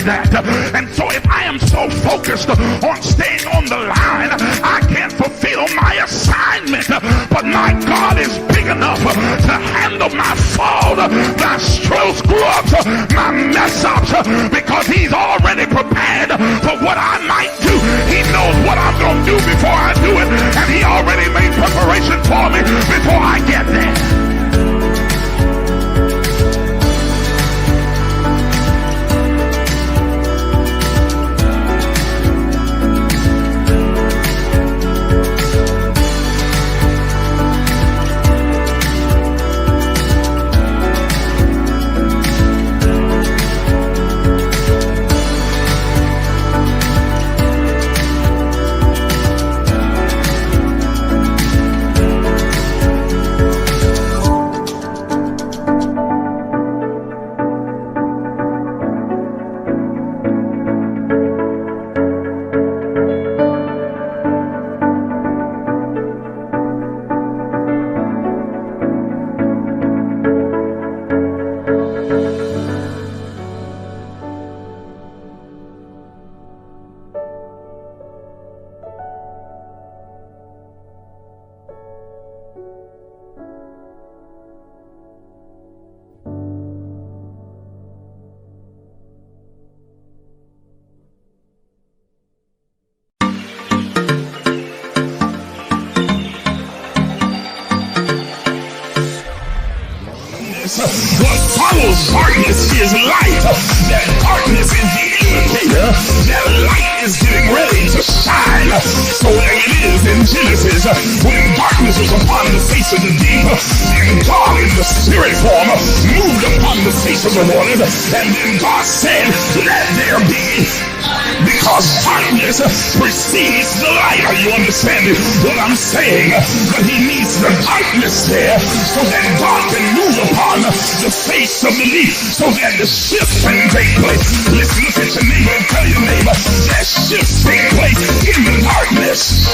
that. And so if I am so focused on staying on the line, I can't fulfill my assignment. But my God is big enough to handle my fault, my screw ups, my mess ups, because he's already prepared for what I might do. He knows what I'm going to do before I do it, and he already made preparation for me before I get there. What follows darkness is light. That darkness is the indicator that light is getting ready to shine. So there it is in Genesis, when darkness was upon the face of the deep, and God in the spirit form moved upon the face of the waters, and then God said, let there be. Because darkness precedes the light. Are you understanding what I'm saying? But he needs the darkness there so that God can move upon the face of the deep, so that the shift can take place. Let's look at your neighbor and tell your neighbor that shift take place in the darkness.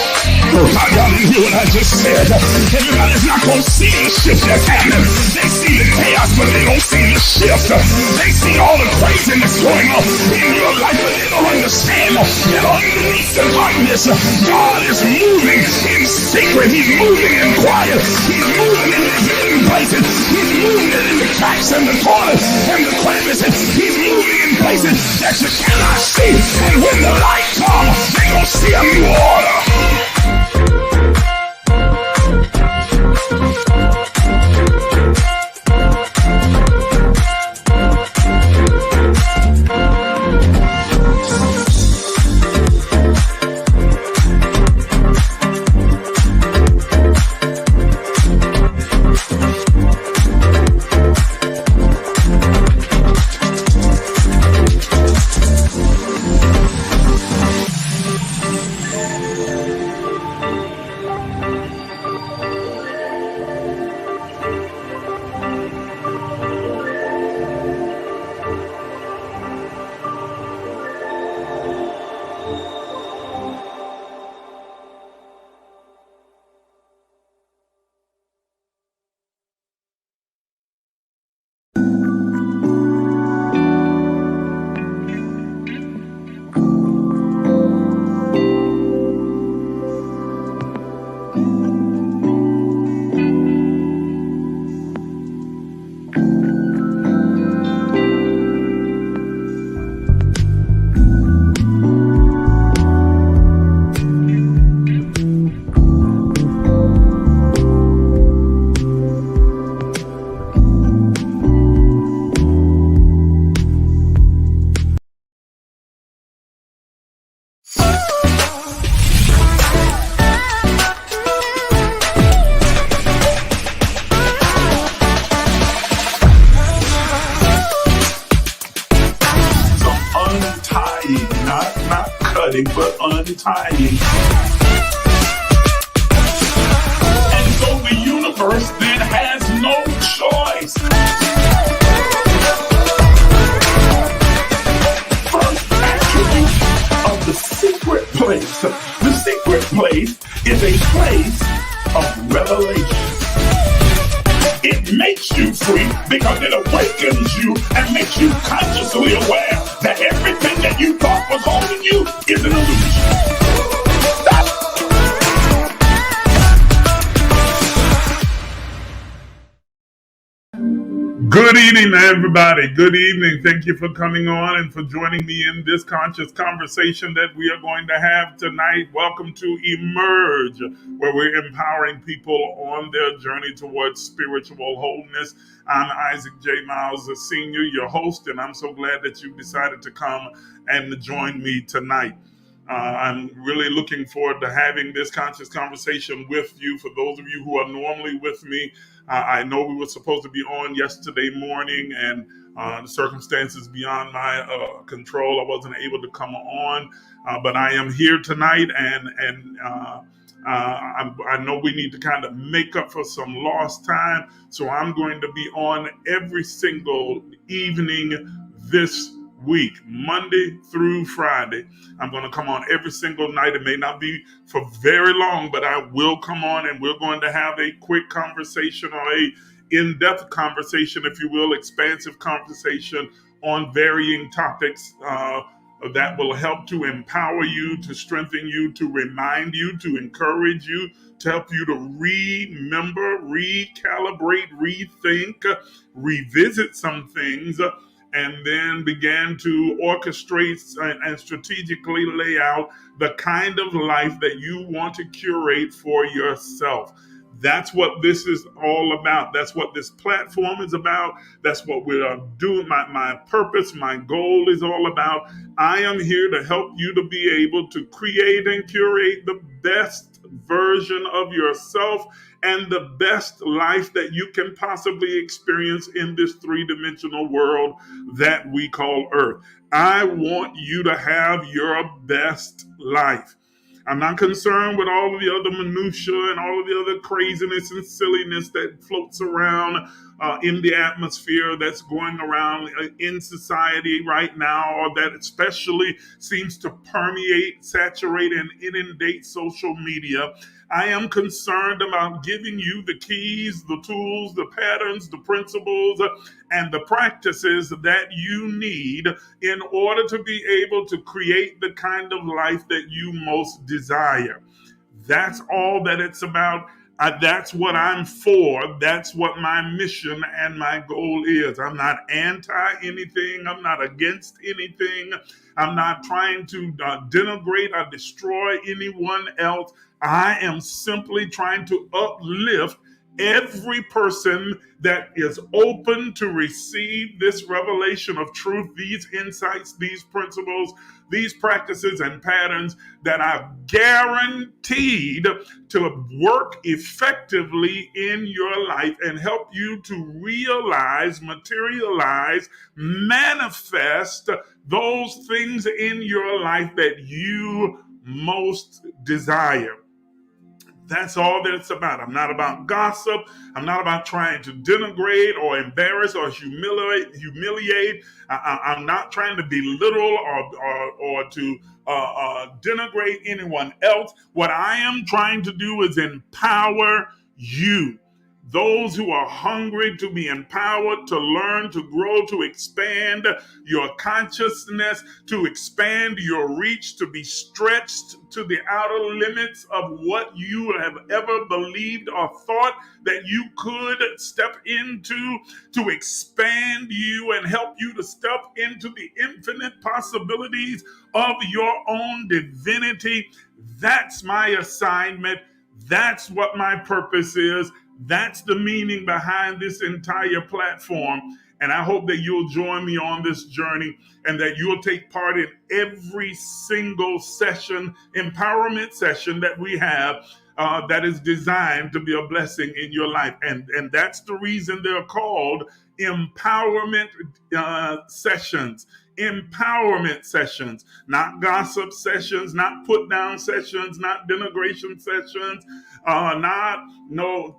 Y'all didn't hear what I just said. Everybody's not going to see the shift that's happening. They see the chaos, but they don't see the shift. They see all the craziness going on in your life, but they don't understand that underneath the darkness, God is moving in secret. He's moving in quiet. He's moving in the hidden places. He's moving in the cracks and the corners and the crevices. He's moving in places that you cannot see. And when the light comes, they're going to see a new order. But untying. And so the universe then has no choice. First attribute of the secret place. The secret place is a place of revelation. It makes you free because it awakens you and makes you consciously aware that everything is an illusion. Good evening, everybody. Good evening. Thank you for coming on and for joining me in this conscious conversation that we are going to have tonight. Welcome to Emerge, where we're empowering people on their journey towards spiritual wholeness. I'm Isaac J. Miles, the senior, your host, and I'm so glad that you decided to come and join me tonight. I'm really looking forward to having this conscious conversation with you. For those of you who are normally with me, I know we were supposed to be on yesterday morning, and the circumstances beyond my control, I wasn't able to come on. But I am here tonight, and I know we need to kind of make up for some lost time. So I'm going to be on every single evening this week, Monday through Friday. I'm going to come on every single night. It may not be for very long, but I will come on and we're going to have a quick conversation or a in-depth conversation, if you will, expansive conversation on varying topics that will help to empower you, to strengthen you, to remind you, to encourage you, to help you to remember, recalibrate, rethink, revisit some things, and then began to orchestrate and strategically lay out the kind of life that you want to curate for yourself. That's what this is all about. That's what this platform is about. That's what we're doing. My purpose, my goal is all about. I am here to help you to be able to create and curate the best version of yourself and the best life that you can possibly experience in this three-dimensional world that we call Earth. I want you to have your best life. I'm not concerned with all of the other minutia and all of the other craziness and silliness that floats around in the atmosphere, that's going around in society right now, or that especially seems to permeate, saturate, and inundate social media. I am concerned about giving you the keys, the tools, the patterns, the principles, and the practices that you need in order to be able to create the kind of life that you most desire. That's all that it's about. That's what I'm for. That's what my mission and my goal is. I'm not anti anything. I'm not against anything. I'm not trying to denigrate or destroy anyone else. I am simply trying to uplift every person that is open to receive this revelation of truth, these insights, these principles, these practices and patterns that are guaranteed to work effectively in your life and help you to realize, materialize, manifest those things in your life that you most desire. That's all that it's about. I'm not about gossip. I'm not about trying to denigrate or embarrass or humiliate. I'm not trying to belittle or to denigrate anyone else. What I am trying to do is empower you. Those who are hungry to be empowered, to learn, to grow, to expand your consciousness, to expand your reach, to be stretched to the outer limits of what you have ever believed or thought that you could step into, to expand you and help you to step into the infinite possibilities of your own divinity. That's my assignment. That's what my purpose is. That's the meaning behind this entire platform. And I hope that you'll join me on this journey and that you'll take part in every single session, empowerment session that we have that is designed to be a blessing in your life. And that's the reason they're called empowerment sessions. Empowerment sessions, not gossip sessions, not put down sessions, not denigration sessions, not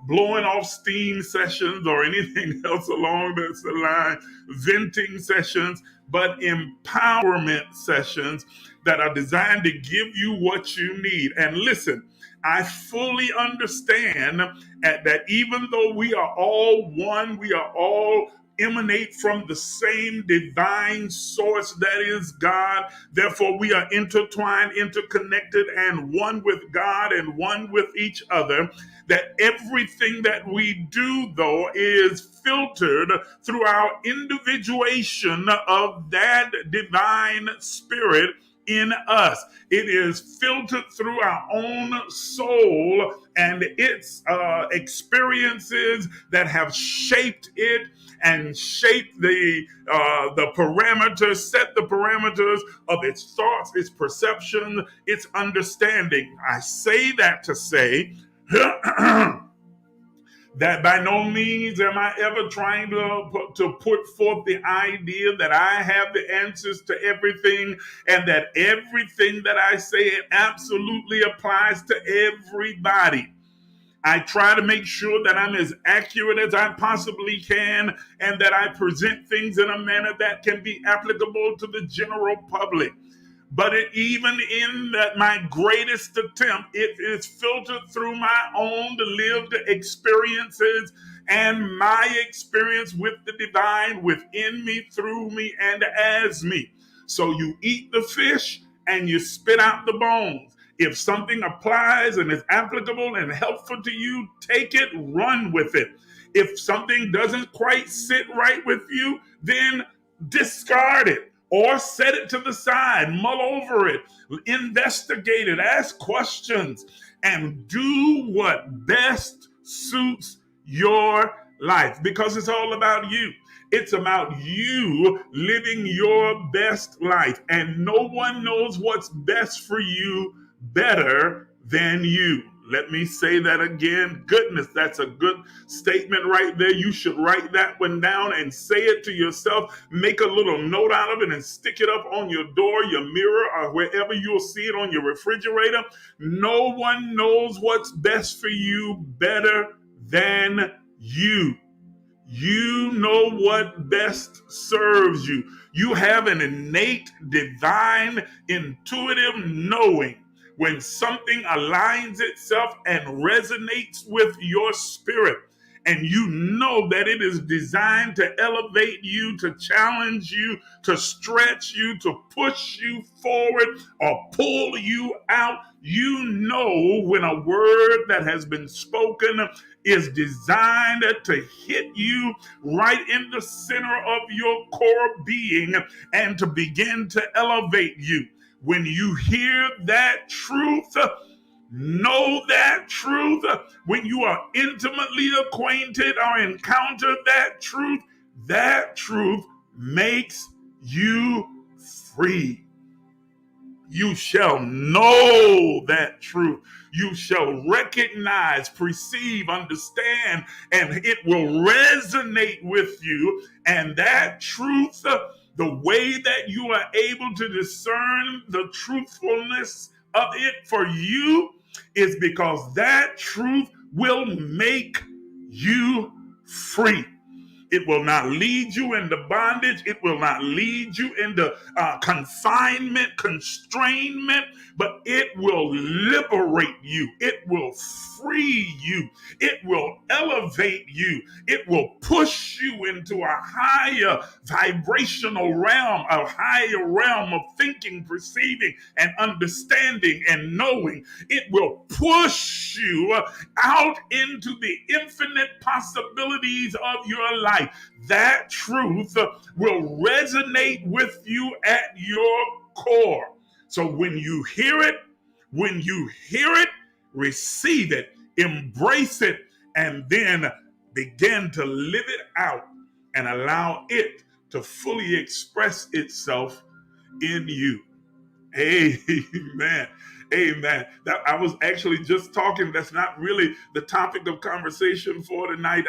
blowing off steam sessions or anything else along this line, venting sessions, but empowerment sessions that are designed to give you what you need. And listen, I fully understand that even though we are all one, we are all emanate from the same divine source that is God. Therefore, we are intertwined, interconnected, and one with God and one with each other. That everything that we do, though, is filtered through our individuation of that divine spirit in us. It is filtered through our own soul and its experiences that have shaped it and shaped the parameters, set the parameters of its thoughts, its perception, its understanding. I say that to say that by no means am I ever trying to put forth the idea that I have the answers to everything and that everything that I say it absolutely applies to everybody. I try to make sure that I'm as accurate as I possibly can and that I present things in a manner that can be applicable to the general public. But even in that, my greatest attempt, it is filtered through my own lived experiences and my experience with the divine within me, through me, and as me. So you eat the fish and you spit out the bones. If something applies and is applicable and helpful to you, take it, run with it. If something doesn't quite sit right with you, then discard it or set it to the side, mull over it, investigate it, ask questions, and do what best suits your life, because it's all about you. It's about you living your best life, and no one knows what's best for you better than you. Let me say that again. Goodness, that's a good statement right there. You should write that one down and say it to yourself. Make a little note out of it and stick it up on your door, your mirror, or wherever you'll see it on your refrigerator. No one knows what's best for you better than you. You know what best serves you. You have an innate, divine, intuitive knowing when something aligns itself and resonates with your spirit. And you know that it is designed to elevate you, to challenge you, to stretch you, to push you forward or pull you out. You know when a word that has been spoken is designed to hit you right in the center of your core being and to begin to elevate you. When you hear that truth, know that truth, when you are intimately acquainted or encounter that truth makes you free. You shall know that truth. You shall recognize, perceive, understand, and it will resonate with you. And that truth, the way that you are able to discern the truthfulness of it for you is because that truth will make you free. It will not lead you into bondage. It will not lead you into confinement, constrainment, but it will liberate you. It will free you. It will elevate you. It will push you into a higher vibrational realm, a higher realm of thinking, perceiving, and understanding and knowing. It will push you out into the infinite possibilities of your life. That truth will resonate with you at your core. So when you hear it, receive it, embrace it, and then begin to live it out and allow it to fully express itself in you. Amen. Amen. I was actually just talking. That's not really the topic of conversation for tonight.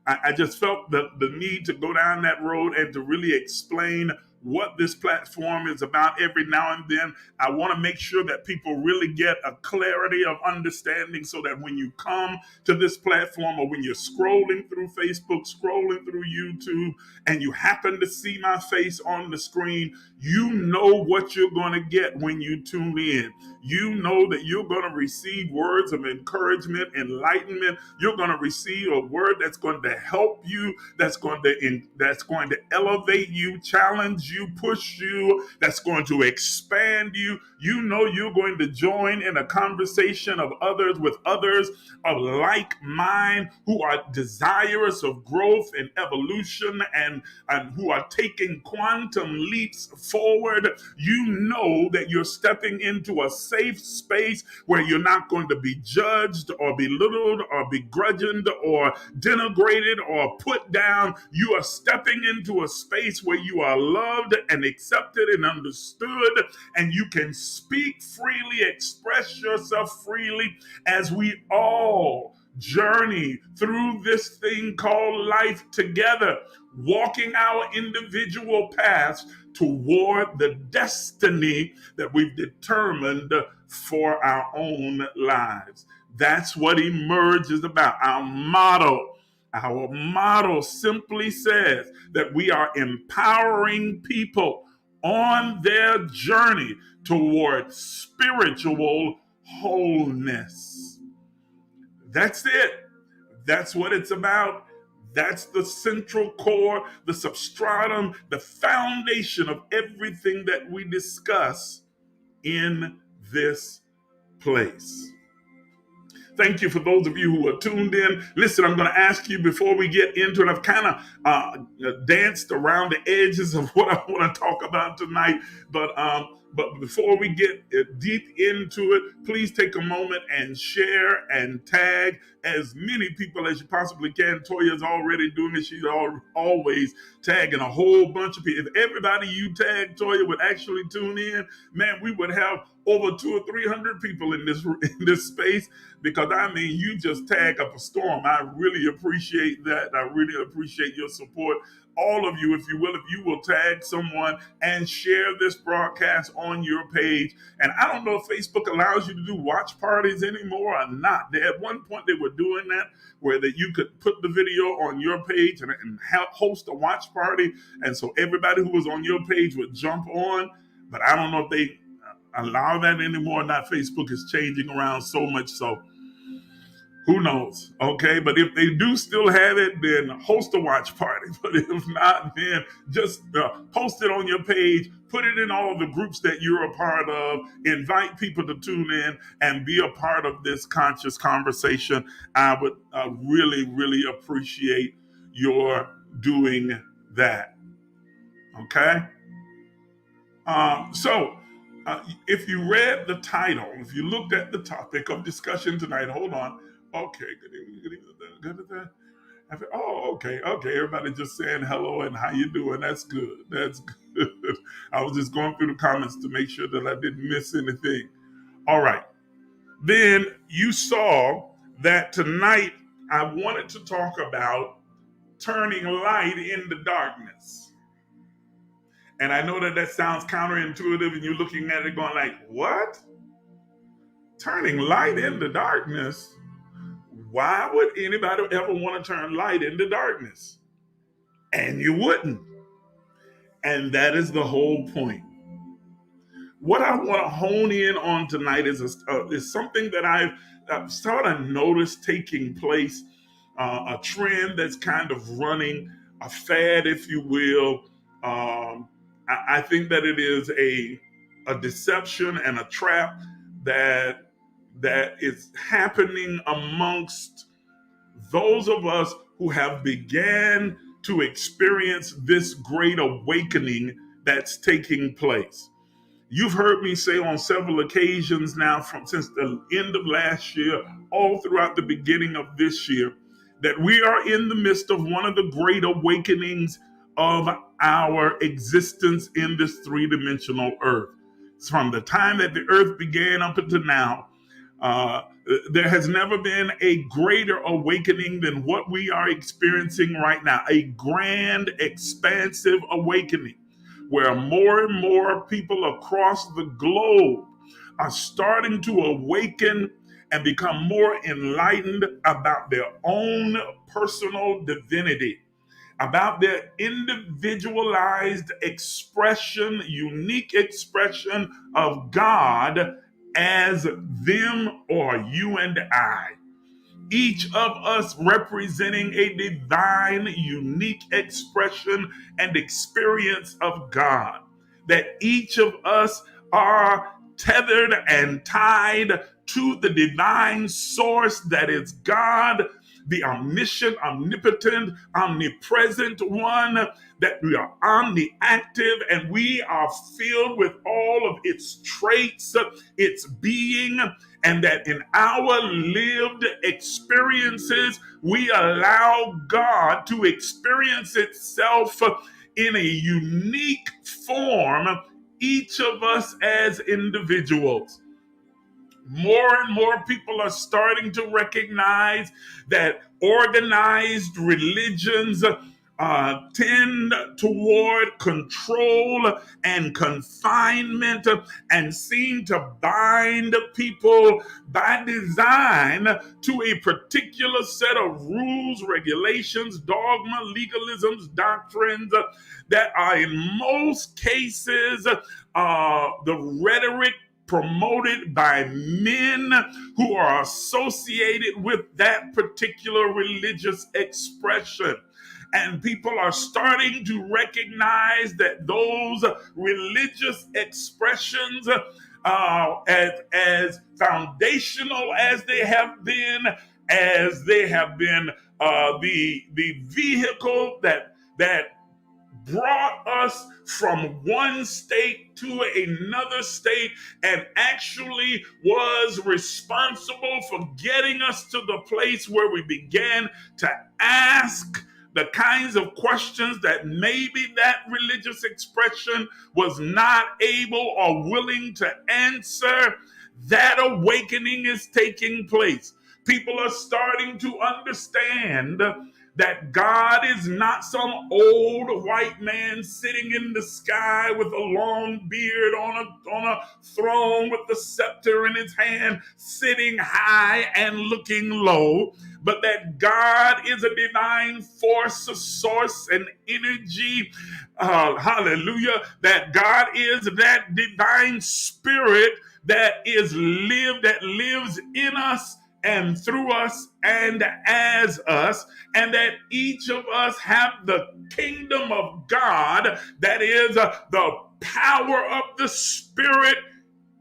I just felt the need to go down that road and to really explain what this platform is about every now and then. I want to make sure that people really get a clarity of understanding so that when you come to this platform or when you're scrolling through Facebook, scrolling through YouTube, and you happen to see my face on the screen, you know what you're going to get when you tune in. You know that you're going to receive words of encouragement, enlightenment. You're going to receive a word that's going to help you, that's going to elevate you, challenge you, push you, that's going to expand you. You know you're going to join in a conversation of others with others of like mind who are desirous of growth and evolution and who are taking quantum leaps forward. You know that you're stepping into a safe space where you're not going to be judged or belittled or begrudged or denigrated or put down. You are stepping into a space where you are loved and accepted and understood, and you can speak freely, express yourself freely as we all journey through this thing called life together, walking our individual paths toward the destiny that we've determined for our own lives. That's what Emerge is about. Our motto simply says that we are empowering people on their journey toward spiritual wholeness. That's it. That's what it's about. That's the central core, the substratum, the foundation of everything that we discuss in this place. Thank you for those of you who are tuned in. Listen, I'm going to ask you before we get into it. I've kind of danced around the edges of what I want to talk about tonight, but before we get deep into it, please take a moment and share and tag as many people as you possibly can. Toya's already doing it. She's always tagging a whole bunch of people. If everybody you tag, Toya, would actually tune in, man, we would have over 200 or 300 people in this space, because I mean, you just tag up a storm. I really appreciate that. I really appreciate your support. All of you, if you will tag someone and share this broadcast on your page. And I don't know if Facebook allows you to do watch parties anymore or not. At one point they were doing that, where that you could put the video on your page and host a watch party. And so everybody who was on your page would jump on. But I don't know if they allow that anymore or not. Facebook is changing around so much, so who knows? Okay, but if they do still have it, then host a watch party. But if not, then just post it on your page, put it in all the groups that you're a part of, invite people to tune in and be a part of this conscious conversation. I would really, really appreciate your doing that. Okay? If you read the title, if you looked at the topic of discussion tonight, hold on. Okay, good evening. Oh, okay. Everybody just saying hello and how you doing. That's good. I was just going through the comments to make sure that I didn't miss anything. All right. Then you saw that tonight I wanted to talk about turning light into darkness. And I know that sounds counterintuitive, and you're looking at it going like, what? Turning light into darkness? Why would anybody ever want to turn light into darkness? And you wouldn't. And that is the whole point. What I want to hone in on tonight is something that I've sort of noticed taking place, a trend that's kind of running, a fad, if you will. I think that it is a deception and a trap that is happening amongst those of us who have began to experience this great awakening that's taking place. You've heard me say on several occasions now, since the end of last year, all throughout the beginning of this year, that we are in the midst of one of the great awakenings of our existence in this three-dimensional earth. From the time that the earth began up until now, there has never been a greater awakening than what we are experiencing right now, a grand, expansive awakening where more and more people across the globe are starting to awaken and become more enlightened about their own personal divinity, about their individualized expression, unique expression of God as them or you and I. Each of us representing a divine, unique expression and experience of God. That each of us are tethered and tied to the divine source that is God, the omniscient, omnipotent, omnipresent one, that we are omniactive and we are filled with all of its traits, its being, and that in our lived experiences, we allow God to experience itself in a unique form, each of us as individuals. More and more people are starting to recognize that organized religions tend toward control and confinement and seem to bind people by design to a particular set of rules, regulations, dogma, legalisms, doctrines that are in most cases the rhetoric promoted by men who are associated with that particular religious expression. And people are starting to recognize that those religious expressions, as foundational as they have been, the vehicle that brought us from one state to another state and actually was responsible for getting us to the place where we began to ask the kinds of questions that maybe that religious expression was not able or willing to answer. That awakening is taking place. People are starting to understand that God is not some old white man sitting in the sky with a long beard on a throne with the scepter in his hand, sitting high and looking low, but that God is a divine force, a source, an energy. Hallelujah. That God is that divine spirit that lives in us and through us and as us, and that each of us have the kingdom of God, that is the power of the Spirit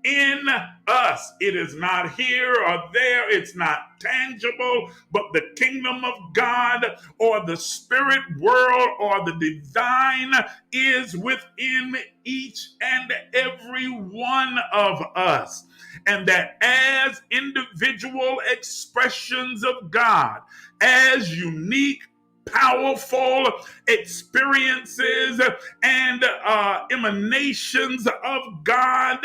in us. It is not here or there, it's not tangible, but the kingdom of God or the spirit world or the divine is within each and every one of us. And that as individual expressions of God, as unique, powerful experiences and emanations of God,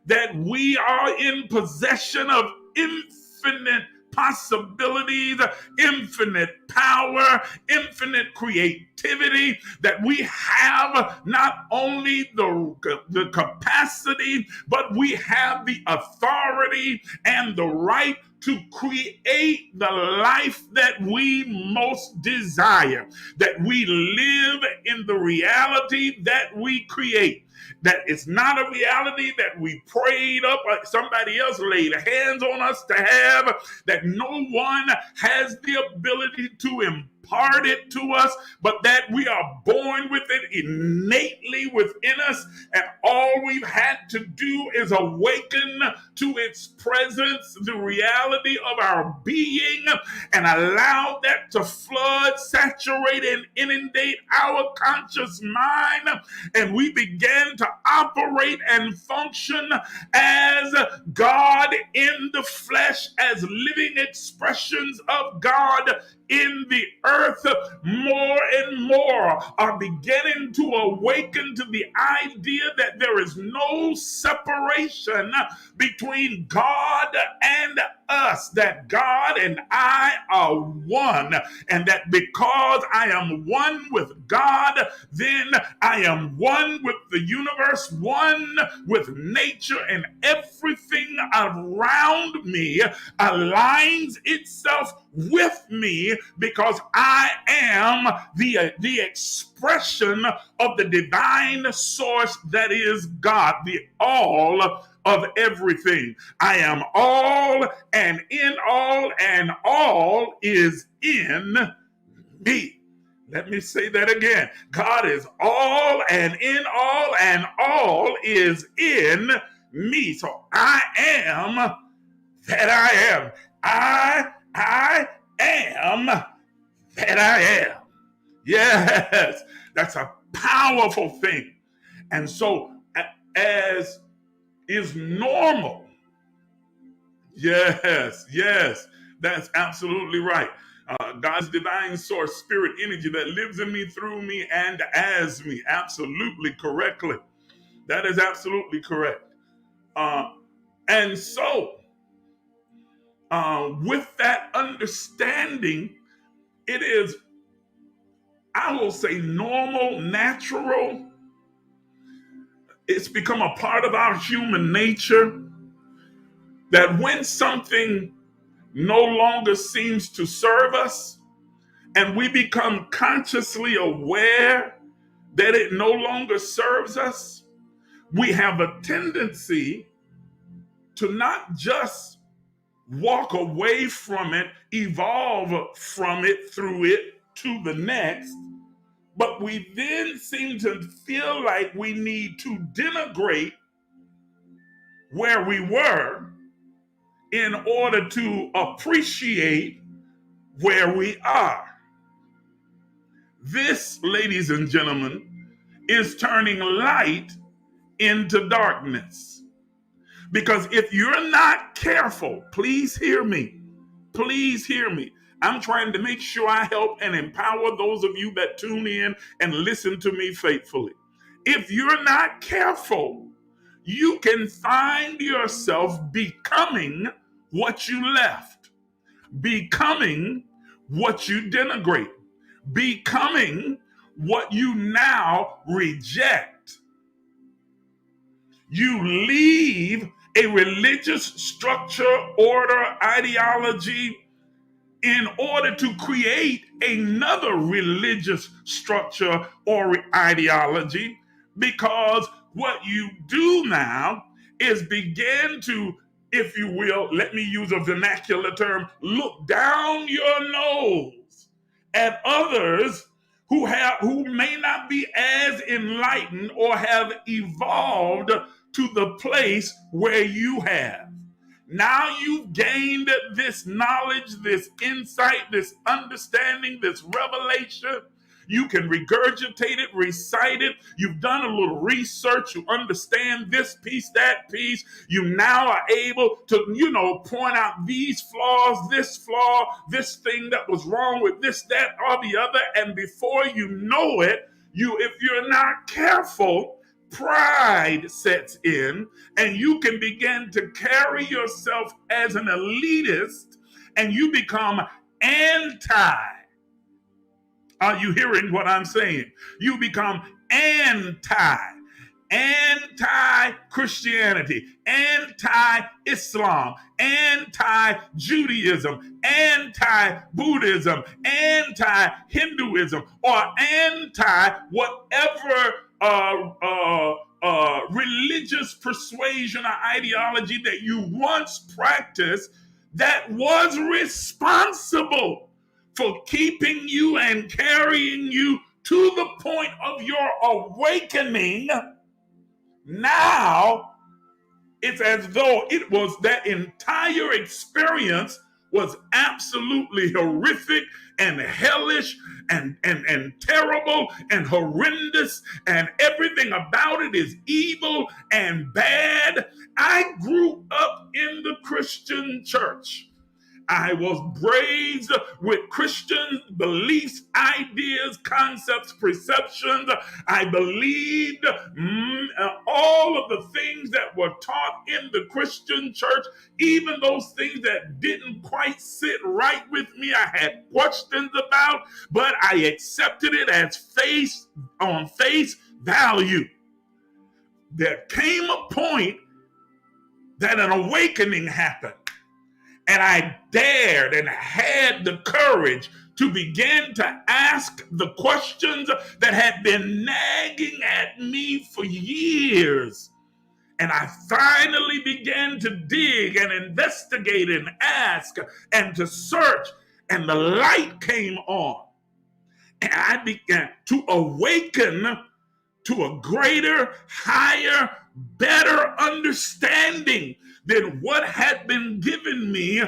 that we are in possession of infinite possibilities, infinite power, infinite creativity, that we have not only the capacity, but we have the authority and the right to create the life that we most desire, that we live in the reality that we create. That it's not a reality that we prayed up or somebody else laid hands on us to have, that no one has the ability to impart it to us, but that we are born with it innately within us, and all we've had to do is awaken to its presence, the reality of our being, and allow that to flood, saturate, and inundate our conscious mind, and we began to operate and function as God in the flesh, as living expressions of God in the earth more and more are beginning to awaken to the idea that there is no separation between God and us, that God and I are one, and that because I am one with God, then I am one with the universe, one with nature, and everything around me aligns itself with me because I am the expression of the divine source that is God, the all of everything. I am all and all is in me. Let me say that again. God is all and all is in me. So I am that I am. I am that I am. Yes, that's a powerful thing. And so, as is normal, yes, that's absolutely right. God's divine source, spirit energy that lives in me, through me, and as me. Absolutely correctly. That is absolutely correct. And so, with that understanding, it is, I will say, normal, natural. It's become a part of our human nature that when something no longer seems to serve us and we become consciously aware that it no longer serves us, we have a tendency to not just walk away from it, evolve from it, through it to the next, but we then seem to feel like we need to denigrate where we were in order to appreciate where we are. This, ladies and gentlemen, is turning light into darkness. Because if you're not careful, please hear me. Please hear me. I'm trying to make sure I help and empower those of you that tune in and listen to me faithfully. If you're not careful, you can find yourself becoming what you left, becoming what you denigrate, becoming what you now reject. You leave a religious structure, order, ideology in order to create another religious structure or ideology, because what you do now is begin to, if you will, let me use a vernacular term, look down your nose at others who may not be as enlightened or have evolved to the place where you have. Now you've gained this knowledge, this insight, this understanding, this revelation. You can regurgitate it, recite it. You've done a little research. You understand this piece, that piece. You now are able to, point out these flaws, this flaw, this thing that was wrong with this, that, or the other. And before you know it, if you're not careful, pride sets in, and you can begin to carry yourself as an elitist, and you become anti. Are you hearing what I'm saying? You become anti-Christianity, anti-Islam, anti-Judaism, anti-Buddhism, anti-Hinduism, or anti-whatever religious persuasion or ideology that you once practiced that was responsible for keeping you and carrying you to the point of your awakening. Now, it's as though it was that entire experience was absolutely horrific and hellish and terrible and horrendous, and everything about it is evil and bad. I grew up in the Christian church. I was raised with Christian beliefs, ideas, concepts, perceptions. I believed all of the things that were taught in the Christian church, even those things that didn't quite sit right with me, I had questions about, but I accepted it as face value. There came a point that an awakening happened, and I dared and had the courage to begin to ask the questions that had been nagging at me for years. And I finally began to dig and investigate and ask and to search, and the light came on. And I began to awaken to a greater, higher, better understanding than what had been given me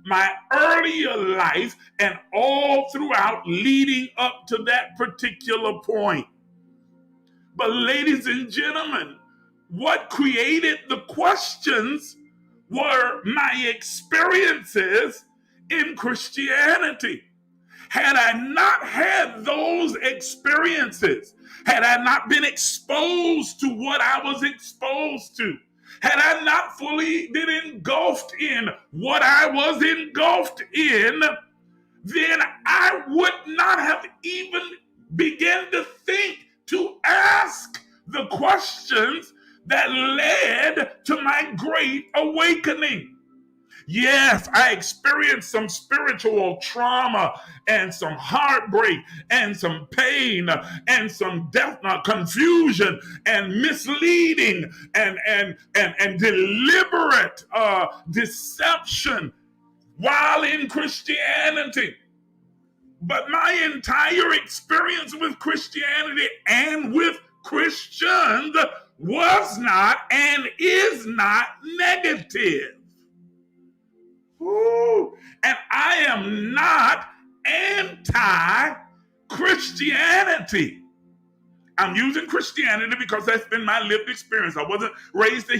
my earlier life and all throughout leading up to that particular point. But ladies and gentlemen, what created the questions were my experiences in Christianity. Had I not had those experiences, had I not been exposed to what I was exposed to, had I not fully been engulfed in what I was engulfed in, then I would not have even begun to think to ask the questions that led to my great awakening. Yes, I experienced some spiritual trauma and some heartbreak and some pain and some confusion and misleading and deliberate deception while in Christianity. But my entire experience with Christianity and with Christians was not and is not negative. Ooh. And I am not anti-Christianity. I'm using Christianity because that's been my lived experience. I wasn't raised a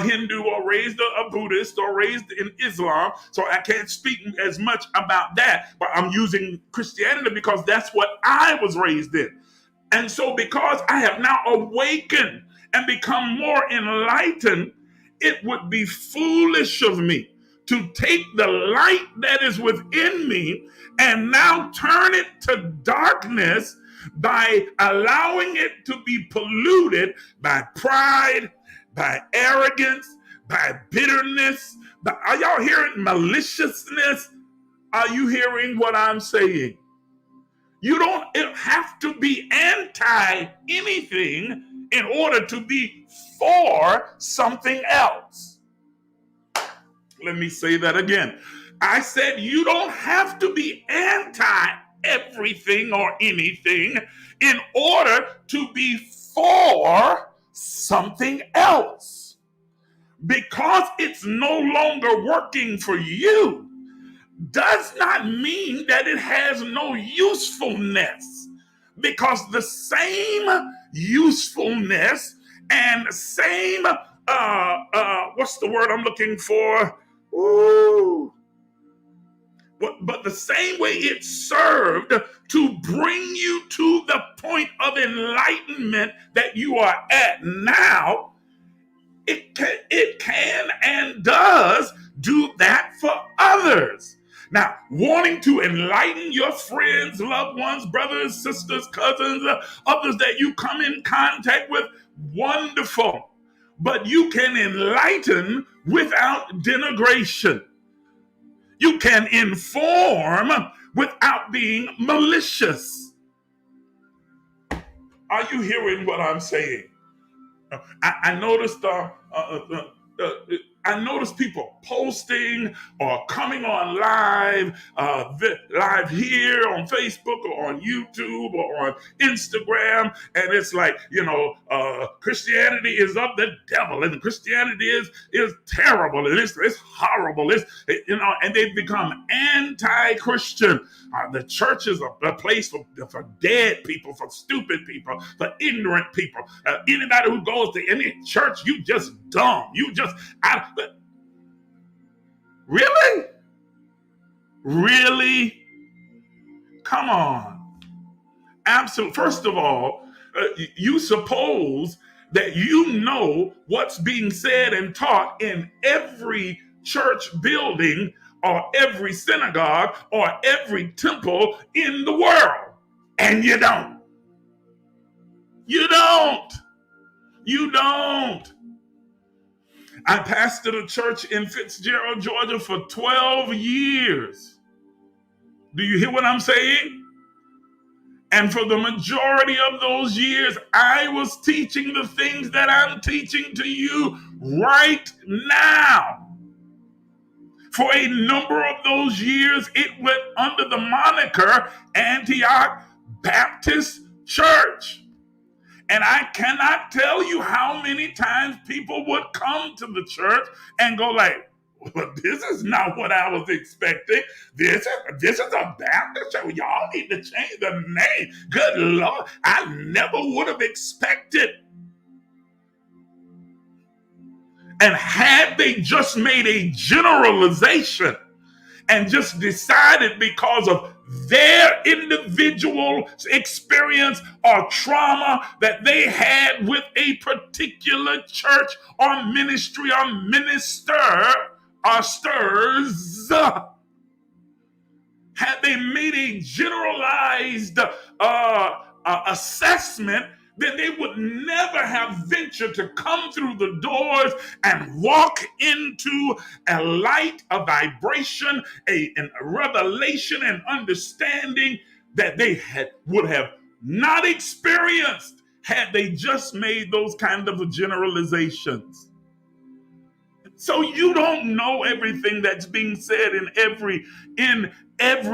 Hindu or raised a Buddhist or raised in Islam, so I can't speak as much about that. But I'm using Christianity because that's what I was raised in. And so because I have now awakened and become more enlightened, it would be foolish of me to take the light that is within me and now turn it to darkness by allowing it to be polluted by pride, by arrogance, by bitterness. Are y'all hearing maliciousness? Are you hearing what I'm saying? You don't have to be anti anything in order to be for something else. Let me say that again. I said you don't have to be anti everything or anything in order to be for something else. Because it's no longer working for you does not mean that it has no usefulness. Because the same usefulness and same, what's the word I'm looking for? Ooh. But the same way it served to bring you to the point of enlightenment that you are at now, it can and does do that for others. Now, wanting to enlighten your friends, loved ones, brothers, sisters, cousins, others that you come in contact with, wonderful. But you can enlighten without denigration. You can inform without being malicious. Are you hearing what I'm saying? I noticed I notice people posting or coming on live here on Facebook or on YouTube or on Instagram, and it's like, Christianity is of the devil, and Christianity is terrible, and it's horrible, and they've become anti-Christian. The church is a place for dead people, for stupid people, for ignorant people. Anybody who goes to any church, you just dumb. Really? Really? Come on. Absolutely. First of all, you suppose that you know what's being said and taught in every church building or every synagogue or every temple in the world. And you don't. You don't. You don't. I pastored a church in Fitzgerald, Georgia for 12 years. Do you hear what I'm saying? And for the majority of those years, I was teaching the things that I'm teaching to you right now. For a number of those years, it went under the moniker Antioch Baptist Church. And I cannot tell you how many times people would come to the church and go like, well, this is not what I was expecting. This is a Baptist church. Y'all need to change the name. Good Lord, I never would have expected. And had they just made a generalization and just decided because of their individual experience or trauma that they had with a particular church or ministry or minister or stirs, had they made a generalized assessment, then they would never have ventured to come through the doors and walk into a light, a vibration, a revelation and understanding that they would have not experienced had they just made those kind of generalizations. So you don't know everything that's being said in every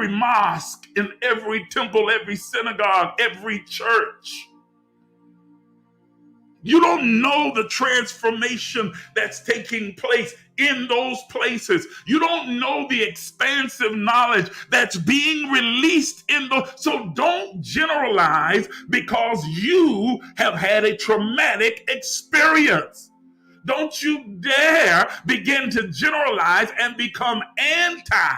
mosque, in every temple, every synagogue, every church. You don't know the transformation that's taking place in those places. You don't know the expansive knowledge that's being released in those. So don't generalize because you have had a traumatic experience. Don't you dare begin to generalize and become anti.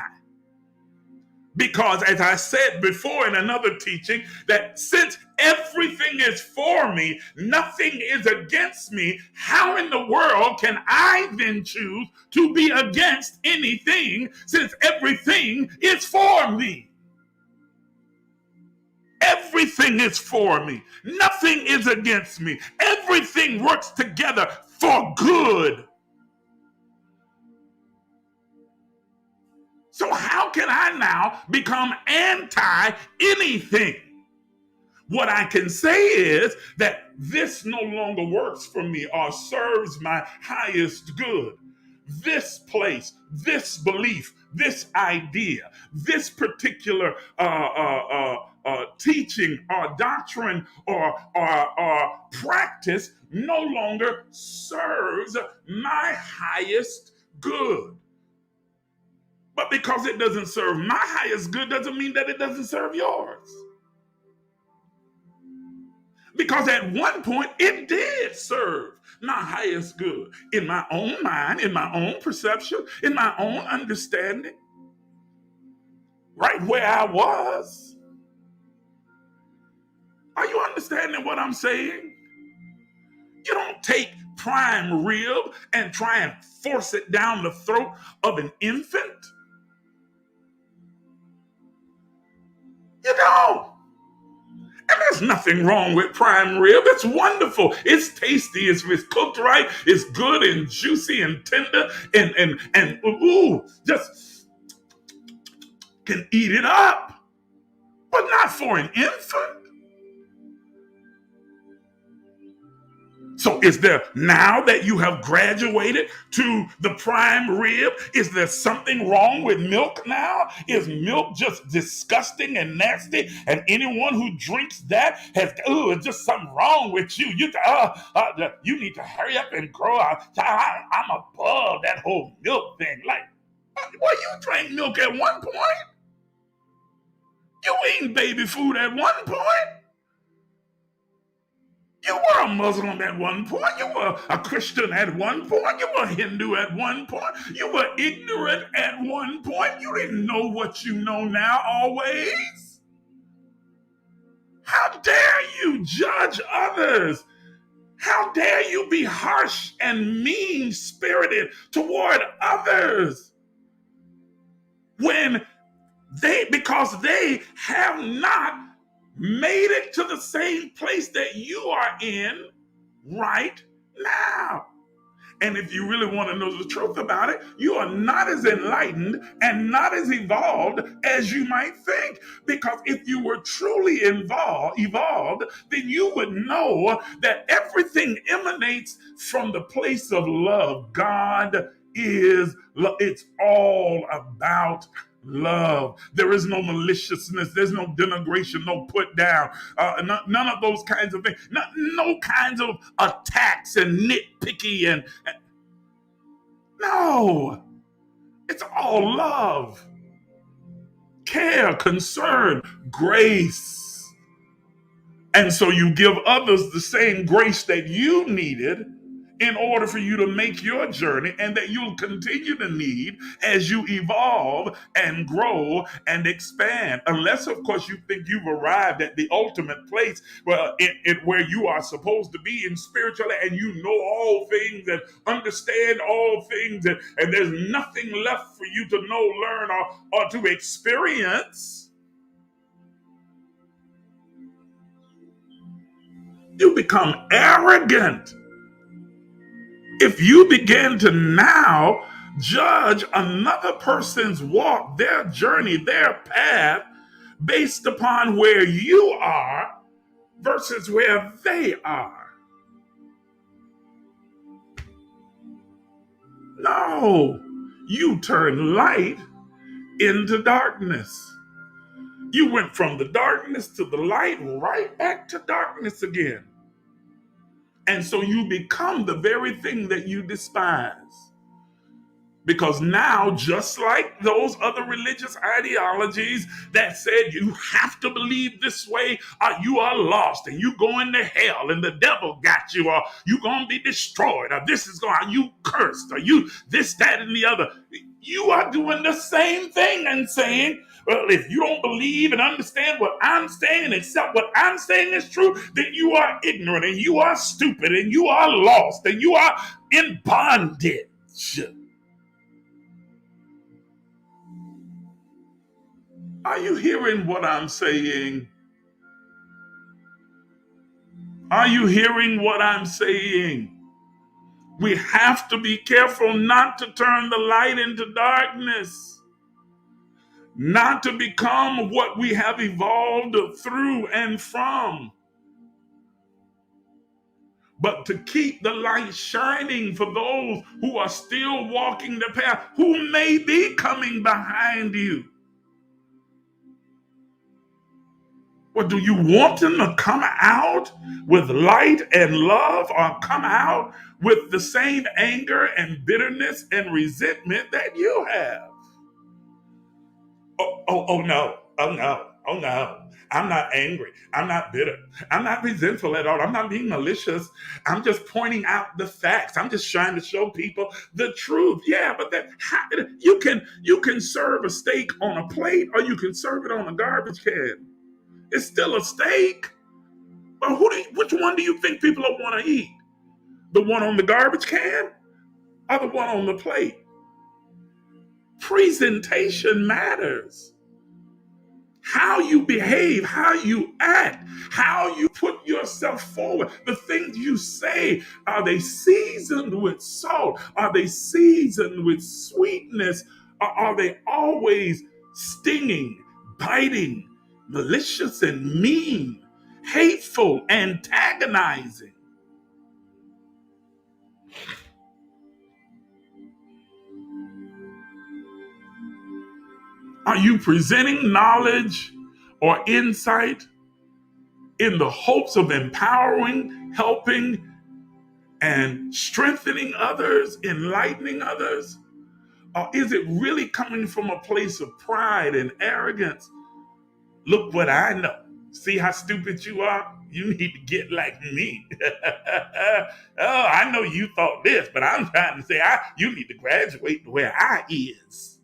Because as I said before in another teaching, that since everything is for me, nothing is against me, how in the world can I then choose to be against anything since everything is for me? Everything is for me. Nothing is against me. Everything works together for good. So how can I now become anti anything? What I can say is that this no longer works for me or serves my highest good. This place, this belief, this idea, this particular teaching or doctrine or practice no longer serves my highest good. But because it doesn't serve my highest good doesn't mean that it doesn't serve yours. Because at one point it did serve my highest good in my own mind, in my own perception, in my own understanding, right where I was. Are you understanding what I'm saying? You don't take prime rib and try and force it down the throat of an infant. You don't. And there's nothing wrong with prime rib. It's wonderful. It's tasty. It's cooked right. It's good and juicy and tender and ooh, just can eat it up. But not for an infant. So is there, now that you have graduated to the prime rib, is there something wrong with milk now? Is milk just disgusting and nasty? And anyone who drinks that has, it's just something wrong with you. You need to hurry up and grow up. I'm above that whole milk thing. Like, well, you drank milk at one point. You eating baby food at one point. You were a Muslim at one point. You were a Christian at one point. You were a Hindu at one point. You were ignorant at one point. You didn't know what you know now always. How dare you judge others? How dare you be harsh and mean-spirited toward others when because they have not made it to the same place that you are in right now. And if you really want to know the truth about it, you are not as enlightened and not as evolved as you might think. Because if you were truly evolved, then you would know that everything emanates from the place of love. God is love. It's all about love. There is no maliciousness. There's no denigration, no put down, none of those kinds of things. No kinds of attacks and nitpicky and no. It's all love, care, concern, grace. And so you give others the same grace that you needed in order for you to make your journey, and that you'll continue to need as you evolve and grow and expand. Unless, of course, you think you've arrived at the ultimate place where you are supposed to be in spiritually, and you know all things and understand all things, and there's nothing left for you to know, learn, or to experience. You become arrogant if you begin to now judge another person's walk, their journey, their path, based upon where you are versus where they are. No, you turn light into darkness. You went from the darkness to the light, right back to darkness again. And so you become the very thing that you despise. Because now, just like those other religious ideologies that said you have to believe this way or you are lost and you going to hell and the devil got you, or you going to be destroyed, or this is going, you cursed, or you this, that, and the other. You are doing the same thing and saying, well, if you don't believe and understand what I'm saying and accept what I'm saying is true, then you are ignorant and you are stupid and you are lost and you are in bondage. Are you hearing what I'm saying? Are you hearing what I'm saying? We have to be careful not to turn the light into darkness, not to become what we have evolved through and from, but to keep the light shining for those who are still walking the path, who may be coming behind you. Well, do you want them to come out with light and love, or come out with the same anger and bitterness and resentment that you have? Oh no, oh no, oh no. I'm not angry. I'm not bitter. I'm not resentful at all. I'm not being malicious. I'm just pointing out the facts. I'm just trying to show people the truth. Yeah, but you can serve a steak on a plate, or you can serve it on a garbage can. It's still a steak. But which one do you think people want to eat? The one on the garbage can or the one on the plate? Presentation matters. How you behave, how you act, how you put yourself forward, the things you say, are they seasoned with salt? Are they seasoned with sweetness? Or are they always stinging, biting, malicious and mean, hateful, antagonizing? Are you presenting knowledge or insight in the hopes of empowering, helping, and strengthening others, enlightening others? Or is it really coming from a place of pride and arrogance? Look what I know. See how stupid you are? You need to get like me. Oh, I know you thought this, but I'm trying to say you need to graduate to where I is.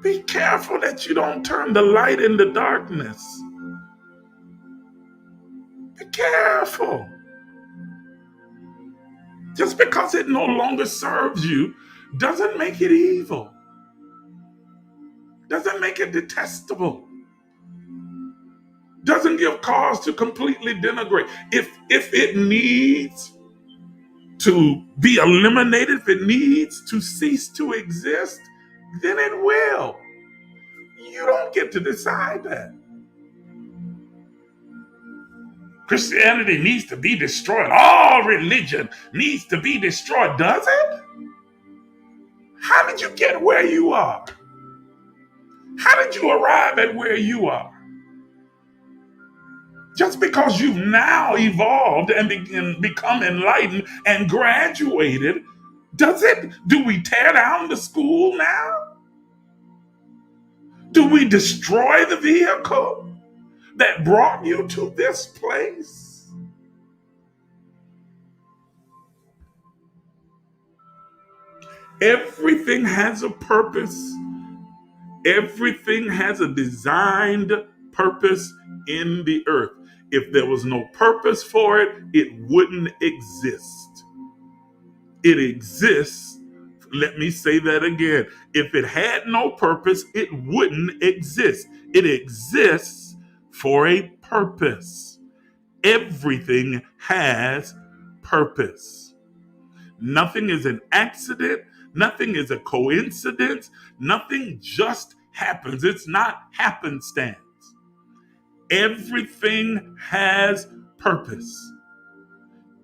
Be careful that you don't turn the light into darkness. Be careful. Just because it no longer serves you doesn't make it evil. Doesn't make it detestable. Doesn't give cause to completely denigrate. If it needs to be eliminated, if it needs to cease to exist, then it will. You don't get to decide that. Christianity needs to be destroyed. All religion needs to be destroyed. Does it? How did you get where you are? How did you arrive at where you are? Just because you've now evolved and become enlightened and graduated, do we tear down the school now? Do we destroy the vehicle that brought you to this place? Everything has a purpose. Everything has a designed purpose in the earth. If there was no purpose for it, it wouldn't exist. It exists. Let me say that again. If it had no purpose, it wouldn't exist. It exists for a purpose. Everything has purpose. Nothing is an accident. Nothing is a coincidence. Nothing just happens. It's not happenstance. Everything has purpose.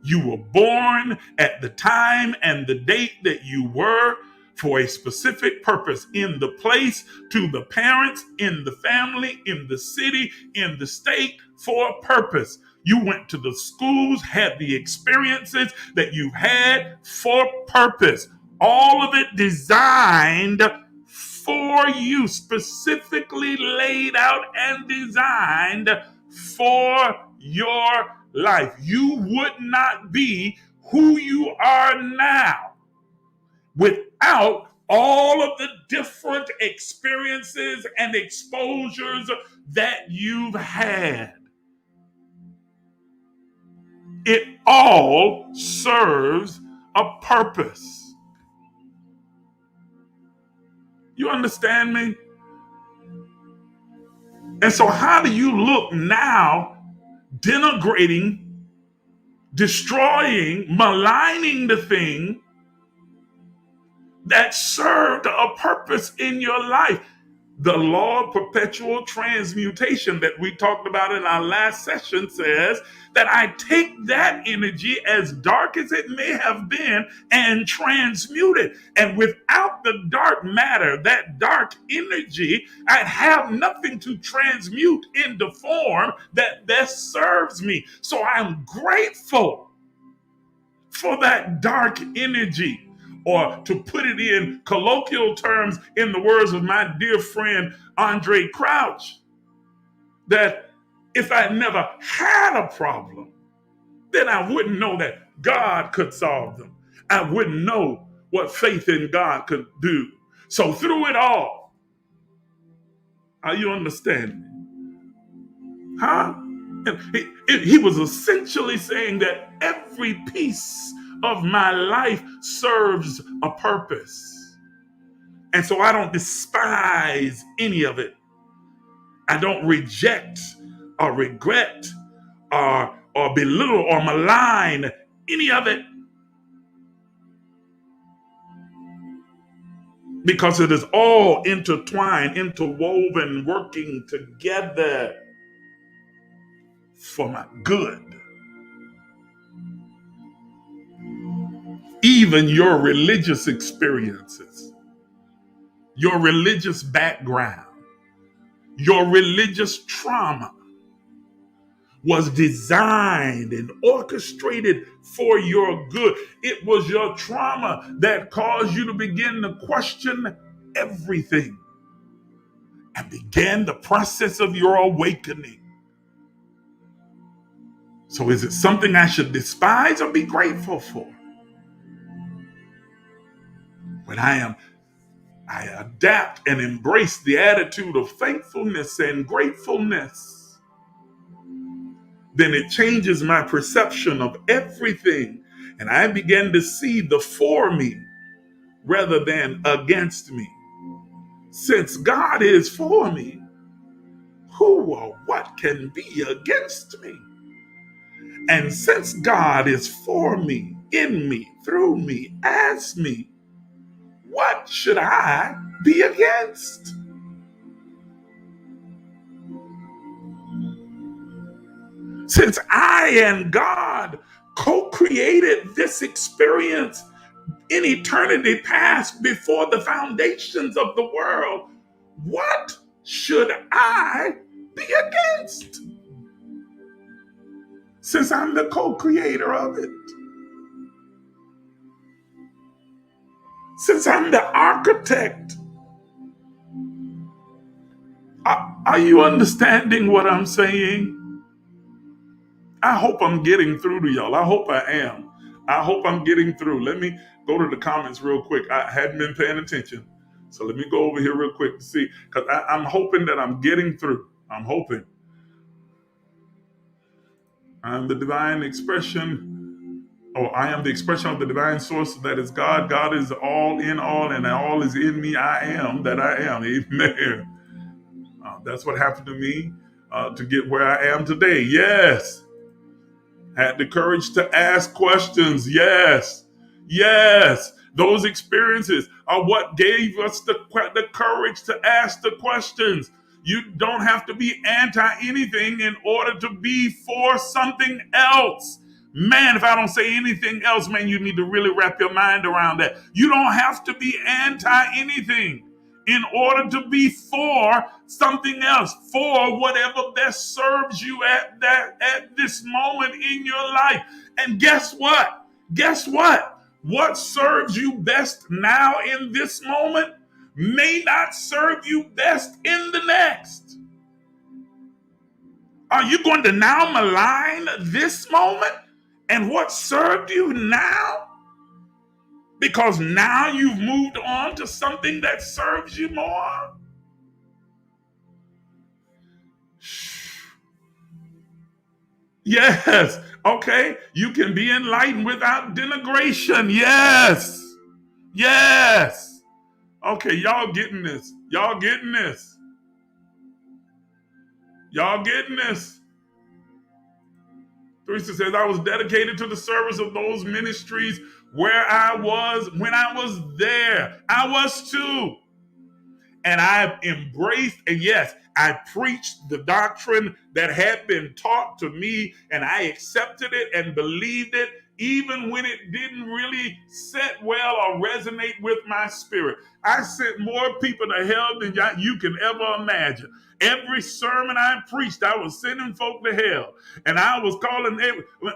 You were born at the time and the date that you were for a specific purpose, in the place, to the parents, in the family, in the city, in the state, for a purpose. You went to the schools, had the experiences that you had for purpose. All of it designed for you, specifically laid out and designed for your life. You would not be who you are now without all of the different experiences and exposures that you've had. It all serves a purpose. You understand me? And so how do you look now, denigrating, destroying, maligning the thing that served a purpose in your life? The law of perpetual transmutation that we talked about in our last session says that I take that energy, as dark as it may have been, and transmute it. And without the dark matter, that dark energy, I'd have nothing to transmute into form that best serves me. So I'm grateful for that dark energy. Or to put it in colloquial terms, in the words of my dear friend Andre Crouch, that if I never had a problem, then I wouldn't know that God could solve them. I wouldn't know what faith in God could do. So through it all, are you understanding? Huh? And he was essentially saying that every piece of my life serves a purpose. And so I don't despise any of it. I don't reject or regret or belittle or malign any of it. Because it is all intertwined, interwoven, working together for my good. Even your religious experiences, your religious background, your religious trauma was designed and orchestrated for your good. It was your trauma that caused you to begin to question everything and began the process of your awakening. So is it something I should despise or be grateful for? When I adapt and embrace the attitude of thankfulness and gratefulness, then it changes my perception of everything. And I begin to see the for me rather than against me. Since God is for me, who or what can be against me? And since God is for me, in me, through me, as me, what should I be against? Since I and God co-created this experience in eternity past before the foundations of the world, what should I be against? Since I'm the co-creator of it. Since I'm the architect. Are you understanding what I'm saying? I hope I'm getting through to y'all. I hope I am. I hope I'm getting through. Let me go to the comments real quick. I hadn't been paying attention. So let me go over here real quick to see. Because I'm hoping that I'm getting through. I'm hoping. I'm the divine expression. Oh, I am the expression of the divine source that is God. God is all in all, and all is in me. I am that I am. Amen. That's what happened to me to get where I am today. Yes. Had the courage to ask questions. Yes. Yes. Those experiences are what gave us the courage to ask the questions. You don't have to be anti anything in order to be for something else. Man, if I don't say anything else, man, you need to really wrap your mind around that. You don't have to be anti anything in order to be for something else, for whatever best serves you at this moment in your life. And guess what? Guess what? What serves you best now in this moment may not serve you best in the next. Are you going to now malign this moment and what served you now? Because now you've moved on to something that serves you more? Yes. Okay. You can be enlightened without denigration. Yes. Yes. Okay. Y'all getting this. Y'all getting this. Y'all getting this. Teresa says, I was dedicated to the service of those ministries where I was when I was there. I was too. And I embraced, and yes, I preached the doctrine that had been taught to me, and I accepted it and believed it, even when it didn't really sit well or resonate with my spirit. I sent more people to hell than you can ever imagine. Every sermon I preached, I was sending folk to hell. And I was calling